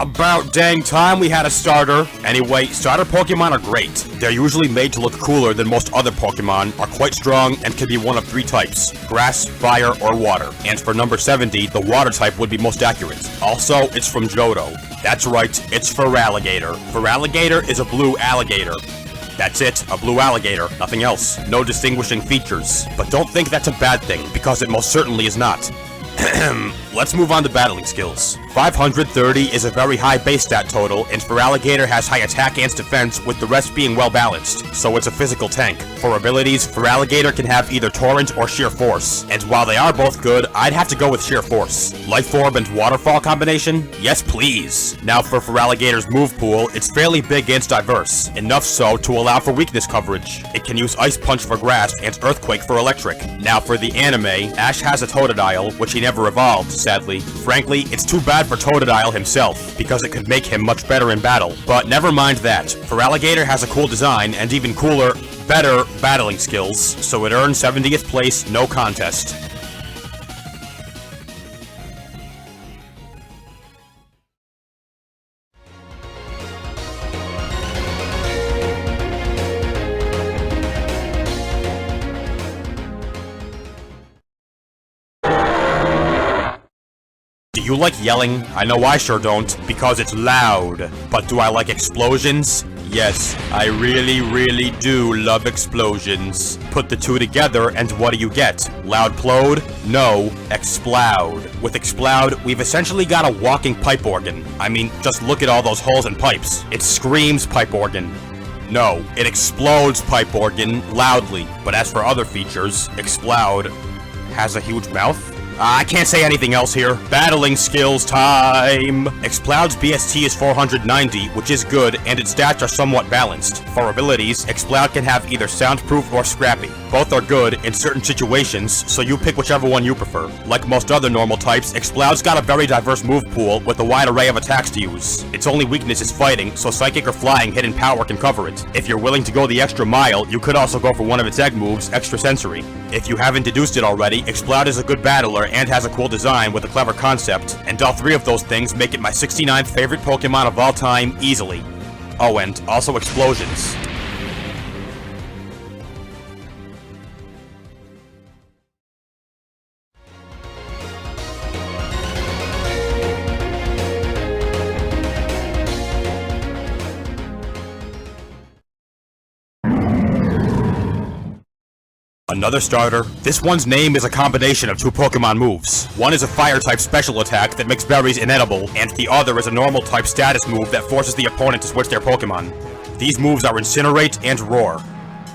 About dang time we had a starter. Anyway, starter Pokemon are great. They're usually made to look cooler than most other Pokemon, are quite strong, and can be one of 3 types: grass, fire, or water. And for number 70, the water type would be most accurate. Also, it's from Johto. That's right, it's Feraligatr. Feraligatr is a blue alligator. That's it, a blue alligator, nothing else. No distinguishing features. But don't think that's a bad thing, because it most certainly is not. Let's move on to battling skills. 530 is a very high base stat total, and Feraligatr has high attack and defense, with the rest being well balanced, so it's a physical tank. For abilities, Feraligatr can have either Torrent or Sheer Force, and while they are both good, I'd have to go with Sheer Force. Life Orb and Waterfall combination? Yes please! Now for Feraligatr's move pool, it's fairly big and diverse, enough so to allow for weakness coverage. It can use Ice Punch for grass and Earthquake for electric. Now for the anime, Ash has a Totodile, which he never evolved, sadly. Frankly, it's too bad for Totodile himself, because it could make him much better in battle. But never mind that. Feraligatr has a cool design, and even cooler, better battling skills, so it earned 70th place, no contest. Do you like yelling? I know I sure don't, because it's loud. But do I like explosions? Yes, I really do love explosions. Put the two together and what do you get? Loudplode? No, Exploud. With Exploud, we've essentially got a walking pipe organ. I mean, just look at all those holes and pipes. It screams pipe organ. No, it explodes pipe organ loudly. But as for other features, Exploud has a huge mouth? I can't say anything else here. Battling skills time! Exploud's BST is 490, which is good, and its stats are somewhat balanced. For abilities, Exploud can have either Soundproof or Scrappy. Both are good in certain situations, so you pick whichever one you prefer. Like most other normal types, Exploud's got a very diverse move pool with a wide array of attacks to use. Its only weakness is fighting, so Psychic or Flying Hidden Power can cover it. If you're willing to go the extra mile, you could also go for one of its egg moves, Extra Sensory. If you haven't deduced it already, Exploud is a good battler and has a cool design with a clever concept, and all 3 of those things make it my 69th favorite Pokemon of all time easily. Oh, and also explosions. Another starter. This one's name is a combination of 2 Pokemon moves. One is a Fire-type special attack that makes berries inedible, and the other is a Normal-type status move that forces the opponent to switch their Pokemon. These moves are Incinerate and Roar.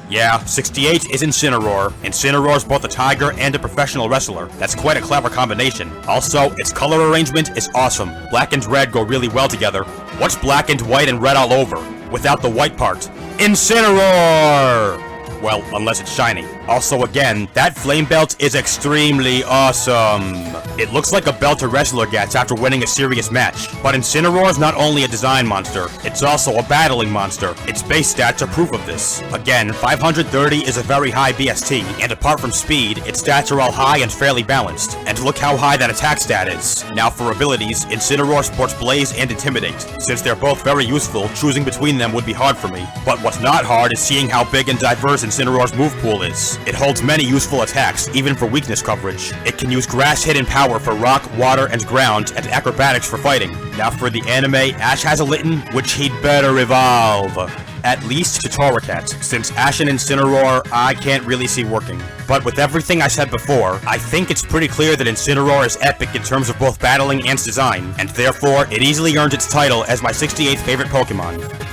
Yeah, 68 is Incineroar. Incineroar's both a tiger and a professional wrestler. That's quite a clever combination. Also, its color arrangement is awesome. Black and red go really well together. What's black and white and red all over, without the white part? Incineroar! Well, unless it's shiny. Also again, that flame belt is extremely awesome. It looks like a belt a wrestler gets after winning a serious match. But Incineroar is not only a design monster, it's also a battling monster. Its base stats are proof of this. Again, 530 is a very high BST, and apart from speed, its stats are all high and fairly balanced. And look how high that attack stat is. Now for abilities, Incineroar sports Blaze and Intimidate. Since they're both very useful, choosing between them would be hard for me. But what's not hard is seeing how big and diverse Incineroar's move pool is. It holds many useful attacks, even for weakness coverage. It can use Grass Hidden Power for rock, water, and ground, and acrobatics for fighting. Now for the anime, Ash has a Litten, which he'd better evolve. At least to Torracat, since Ash and Incineroar I can't really see working. But with everything I said before, I think it's pretty clear that Incineroar is epic in terms of both battling and design, and therefore it easily earned its title as my 68th favorite Pokemon.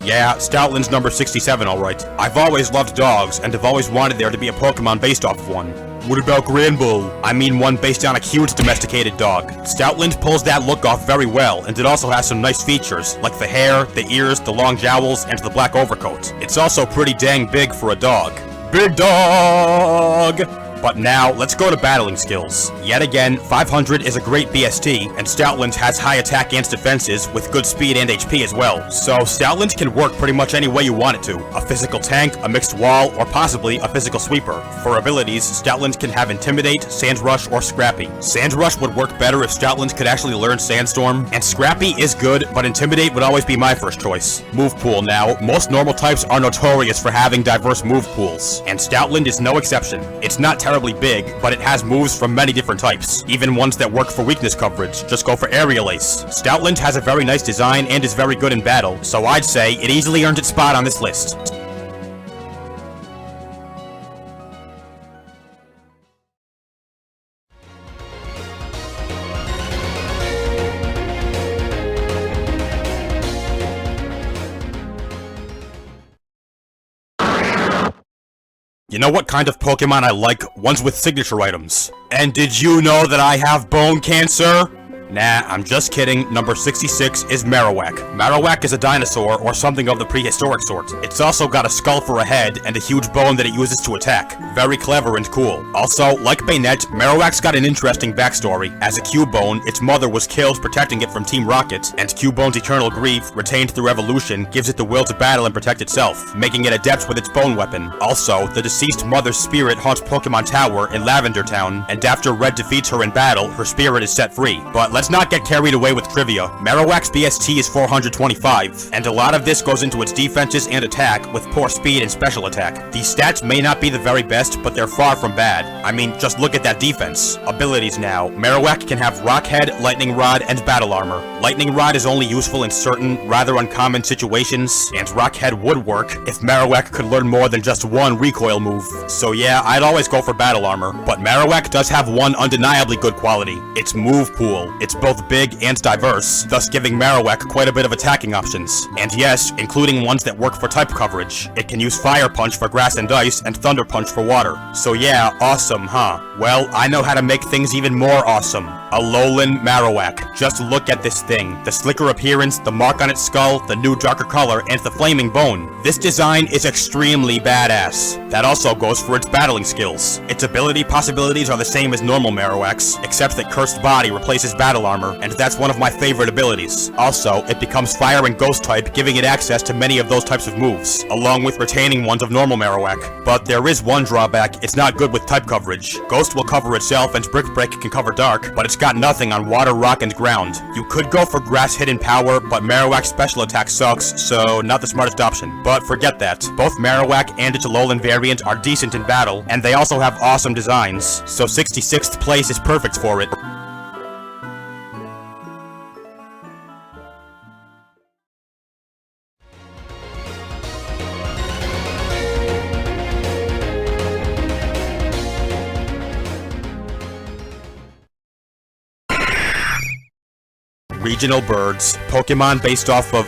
Yeah, Stoutland's number 67, alright. I've always loved dogs, and have always wanted there to be a Pokemon based off of one. What about Granbull? I mean one based on a cute domesticated dog. Stoutland pulls that look off very well, and it also has some nice features, like the hair, the ears, the long jowls, and the black overcoat. It's also pretty dang big for a dog. Big dog! But now, let's go to battling skills. Yet again, 500 is a great BST, and Stoutland has high attack and defenses, with good speed and HP as well. So, Stoutland can work pretty much any way you want it to. A physical tank, a mixed wall, or possibly a physical sweeper. For abilities, Stoutland can have Intimidate, Sand Rush, or Scrappy. Sand Rush would work better if Stoutland could actually learn Sandstorm, and Scrappy is good, but Intimidate would always be my first choice. Move pool now. Most normal types are notorious for having diverse move pools, and Stoutland is no exception. It's not terribly big, but it has moves from many different types, even ones that work for weakness coverage. Just go for Aerial Ace. Stoutland has a very nice design and is very good in battle, so I'd say it easily earned its spot on this list. You know what kind of Pokemon I like? Ones with signature items. And did you know that I have bone cancer? Nah, I'm just kidding. Number 66 is Marowak. Marowak is a dinosaur or something of the prehistoric sort. It's also got a skull for a head and a huge bone that it uses to attack. Very clever and cool. Also, like Bayonet, Marowak's got an interesting backstory. As a Cubone, its mother was killed protecting it from Team Rocket, and Cubone's eternal grief, retained through evolution, gives it the will to battle and protect itself, making it adept with its bone weapon. Also, the deceased mother's spirit haunts Pokemon Tower in Lavender Town, and after Red defeats her in battle, her spirit is set free. But let's not get carried away with trivia. Marowak's BST is 425, and a lot of this goes into its defenses and attack, with poor speed and special attack. These stats may not be the very best, but they're far from bad. I mean, just look at that defense. Abilities now. Marowak can have Rock Head, Lightning Rod, and Battle Armor. Lightning Rod is only useful in certain, rather uncommon situations, and Rock Head would work if Marowak could learn more than just one recoil move. So yeah, I'd always go for Battle Armor. But Marowak does have one undeniably good quality. Its move pool. It's both big and diverse, thus giving Marowak quite a bit of attacking options. And yes, including ones that work for type coverage. It can use Fire Punch for grass and ice, and Thunder Punch for water. So yeah, awesome, huh? Well, I know how to make things even more awesome. Alolan Marowak. Just look at this thing. The slicker appearance, the mark on its skull, the new darker color, and the flaming bone. This design is extremely badass. That also goes for its battling skills. Its ability possibilities are the same as normal Marowak's, except that Cursed Body replaces Battle Armor, and that's one of my favorite abilities. Also, it becomes Fire and Ghost type, giving it access to many of those types of moves, along with retaining ones of normal Marowak. But there is one drawback: it's not good with type coverage. Ghost will cover itself, and Brick Break can cover Dark, but it's got nothing on Water, Rock, and Ground. You could go for Grass Hidden Power, but Marowak's special attack sucks, so not the smartest option. But forget that. Both Marowak and its Alolan variant are decent in battle, and they also have awesome designs, so 66th place is perfect for it. Regional birds, Pokemon based off of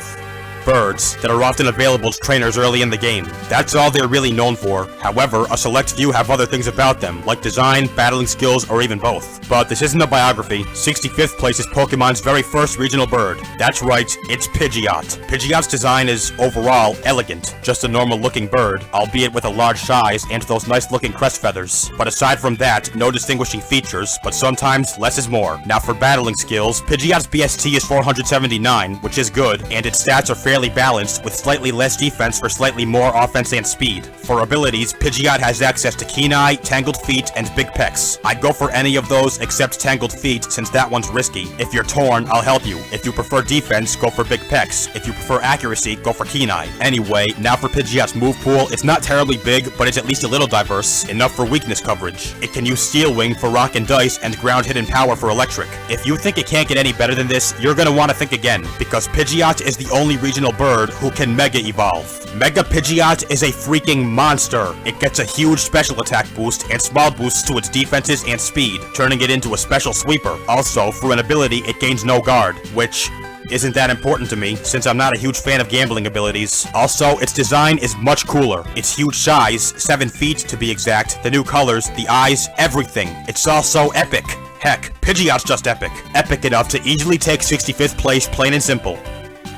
birds that are often available to trainers early in the game. That's all they're really known for. However, a select few have other things about them, like design, battling skills, or even both. But this isn't a biography. 65th place is Pokemon's very first regional bird. That's right, it's Pidgeot. Pidgeot's design is, overall, elegant. Just a normal-looking bird, albeit with a large size and those nice-looking crest feathers. But aside from that, no distinguishing features, but sometimes less is more. Now for battling skills, Pidgeot's BST is 479, which is good, and its stats are fairly balanced, with slightly less defense for slightly more offense and speed. For abilities, Pidgeot has access to Keen Eye, Tangled Feet, and Big Pecs. I'd go for any of those except Tangled Feet, since that one's risky. If you're torn, I'll help you. If you prefer defense, go for Big Pecs. If you prefer accuracy, go for Keen Eye. Anyway, now for Pidgeot's move pool. It's not terribly big, but it's at least a little diverse, enough for weakness coverage. It can use Steel Wing for Rock and Dice, and Ground Hidden Power for Electric. If you think it can't get any better than this, you're gonna want to think again, because Pidgeot is the only regional bird who can Mega Evolve. Mega Pidgeot is a freaking monster. It gets a huge special attack boost and small boosts to its defenses and speed, turning it into a special sweeper. Also, for an ability, it gains no guard, which isn't that important to me, since I'm not a huge fan of gambling abilities. Also, its design is much cooler. Its huge size, 7 feet to be exact, the new colors, the eyes, everything. It's all so epic. Heck, Pidgeot's just epic. Epic enough to easily take 65th place, plain and simple.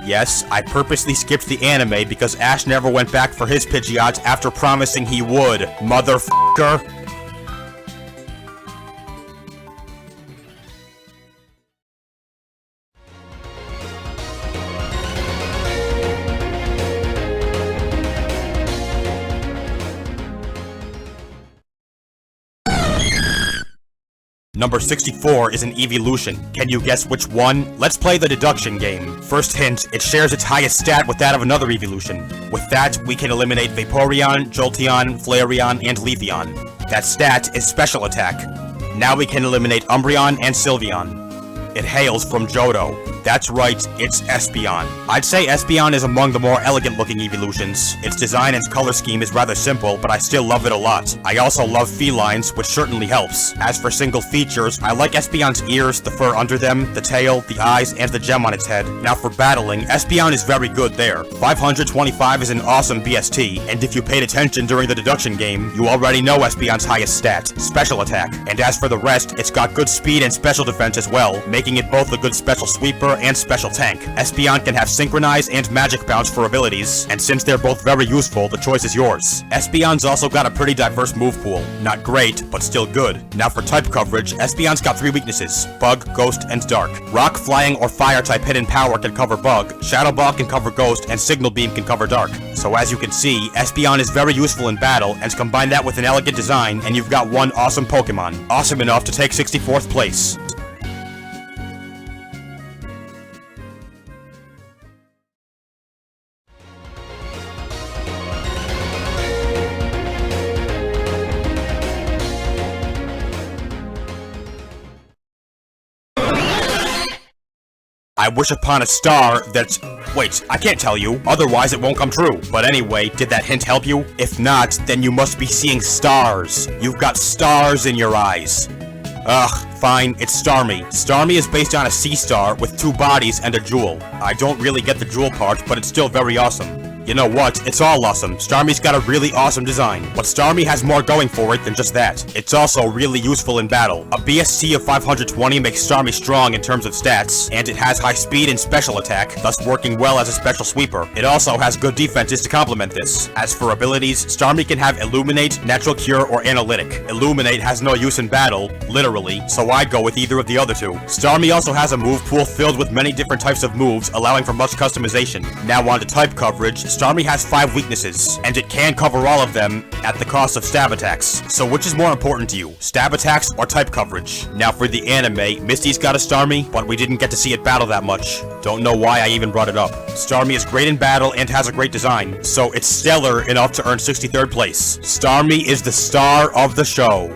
Yes, I purposely skipped the anime because Ash never went back for his Pidgeot after promising he would, motherfucker. Number 64 is an evolution. Can you guess which one? Let's play the deduction game. First hint, it shares its highest stat with that of another evolution. With that, we can eliminate Vaporeon, Jolteon, Flareon, and Leafeon. That stat is special attack. Now we can eliminate Umbreon and Sylveon. It hails from Johto. That's right, it's Espeon. I'd say Espeon is among the more elegant looking evolutions. Its design and color scheme is rather simple, but I still love it a lot. I also love felines, which certainly helps. As for single features, I like Espeon's ears, the fur under them, the tail, the eyes, and the gem on its head. Now for battling, Espeon is very good there. 525 is an awesome BST, and if you paid attention during the deduction game, you already know Espeon's highest stat, special attack. And as for the rest, it's got good speed and special defense as well, making it both a good special sweeper and special tank. Espeon can have Synchronize and Magic Bounce for abilities, and since they're both very useful, the choice is yours. Espeon's also got a pretty diverse move pool. Not great, but still good. Now for type coverage, Espeon's got 3 weaknesses: Bug, Ghost, and Dark. Rock, Flying, or Fire type hidden power can cover Bug, Shadow Ball can cover Ghost, and Signal Beam can cover Dark. So as you can see, Espeon is very useful in battle, and combine that with an elegant design, and you've got one awesome Pokemon. Awesome enough to take 64th place. I wish upon a star that's... Wait, I can't tell you, otherwise it won't come true. But anyway, did that hint help you? If not, then you must be seeing stars. You've got stars in your eyes. Ugh, fine, it's Starmie. Starmie is based on a sea star with 2 bodies and a jewel. I don't really get the jewel part, but it's still very awesome. You know what? It's all awesome. Starmie's got a really awesome design, but Starmie has more going for it than just that. It's also really useful in battle. A BST of 520 makes Starmie strong in terms of stats, and it has high speed and special attack, thus working well as a special sweeper. It also has good defenses to complement this. As for abilities, Starmie can have Illuminate, Natural Cure, or Analytic. Illuminate has no use in battle, literally, so I'd go with either of the other 2. Starmie also has a move pool filled with many different types of moves, allowing for much customization. Now on to type coverage. Starmie has 5 weaknesses, and it can cover all of them at the cost of stab attacks. So which is more important to you, stab attacks or type coverage? Now for the anime, Misty's got a Starmie, but we didn't get to see it battle that much. Don't know why I even brought it up. Starmie is great in battle and has a great design, so it's stellar enough to earn 63rd place. Starmie is the star of the show.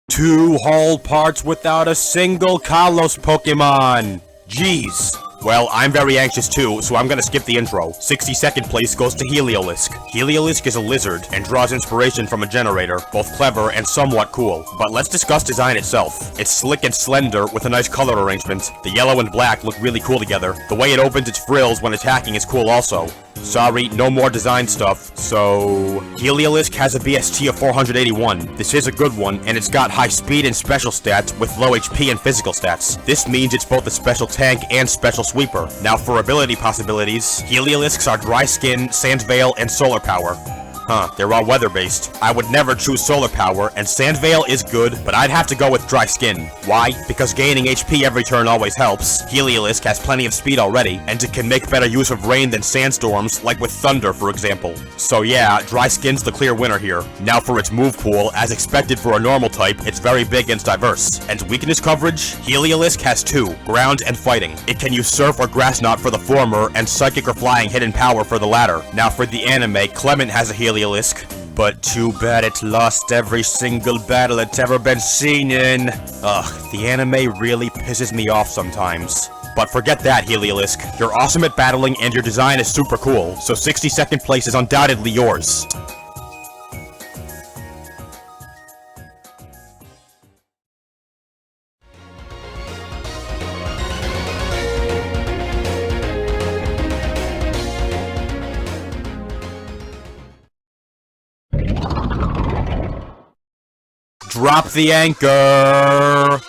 Two whole parts without a single Kalos Pokemon! Jeez. Well, I'm very anxious too, so I'm gonna skip the intro. 62nd place goes to Heliolisk. Heliolisk is a lizard, and draws inspiration from a generator, both clever and somewhat cool. But let's discuss design itself. It's slick and slender, with a nice color arrangement. The yellow and black look really cool together. The way it opens its frills when attacking is cool also. Sorry, no more design stuff, so... Heliolisk has a BST of 481. This is a good one, and it's got high speed and special stats with low HP and physical stats. This means it's both a special tank and special sweeper. Now for ability possibilities, Heliolisks are Dry Skin, Sand Veil, and Solar Power. They're all weather-based. I would never choose Solar Power, and Sand Veil is good, but I'd have to go with Dry Skin. Why? Because gaining HP every turn always helps. Heliolisk has plenty of speed already, and it can make better use of rain than sandstorms, like with thunder, for example. So yeah, Dry Skin's the clear winner here. Now for its move pool, as expected for a normal type, it's very big and diverse. And weakness coverage? Heliolisk has 2, Ground and Fighting. It can use Surf or Grass Knot for the former, and Psychic or Flying Hidden Power for the latter. Now for the anime, Clement has a Heliolisk, but too bad it lost every single battle it's ever been seen in. Ugh, the anime really pisses me off sometimes. But forget that, Heliolisk. You're awesome at battling and your design is super cool, so 62nd place is undoubtedly yours. Drop the anchor!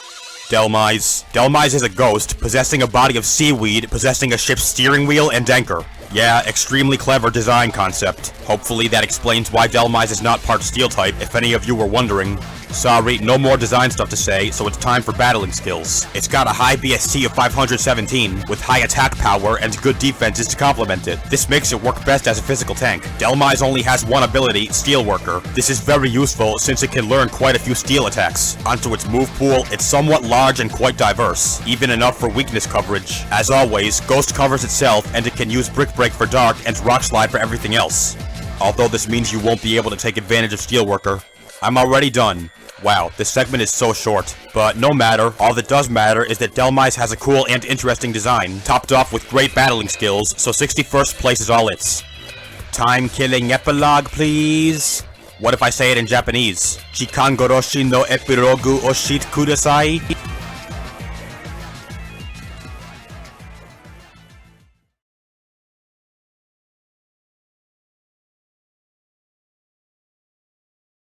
Dhelmise. Dhelmise is a ghost, possessing a body of seaweed, possessing a ship's steering wheel and anchor. Yeah, extremely clever design concept. Hopefully that explains why Dhelmise is not part steel type, if any of you were wondering. Sorry, no more design stuff to say, so it's time for battling skills. It's got a high BST of 517, with high attack power and good defenses to complement it. This makes it work best as a physical tank. Dhelmise only has one ability, Steel Worker. This is very useful since it can learn quite a few steel attacks. Onto its move pool, it's somewhat large and quite diverse, even enough for weakness coverage. As always, Ghost covers itself, and it can use Brick Break for Dark and Rock Slide for everything else. Although this means you won't be able to take advantage of Steel Worker. I'm already done. Wow, this segment is so short. But no matter, all that does matter is that Dhelmise has a cool and interesting design, topped off with great battling skills, so 61st place is all its. Time-killing epilogue, please? What if I say it in Japanese? Chikangoroshi no epirogu oshite kudasai?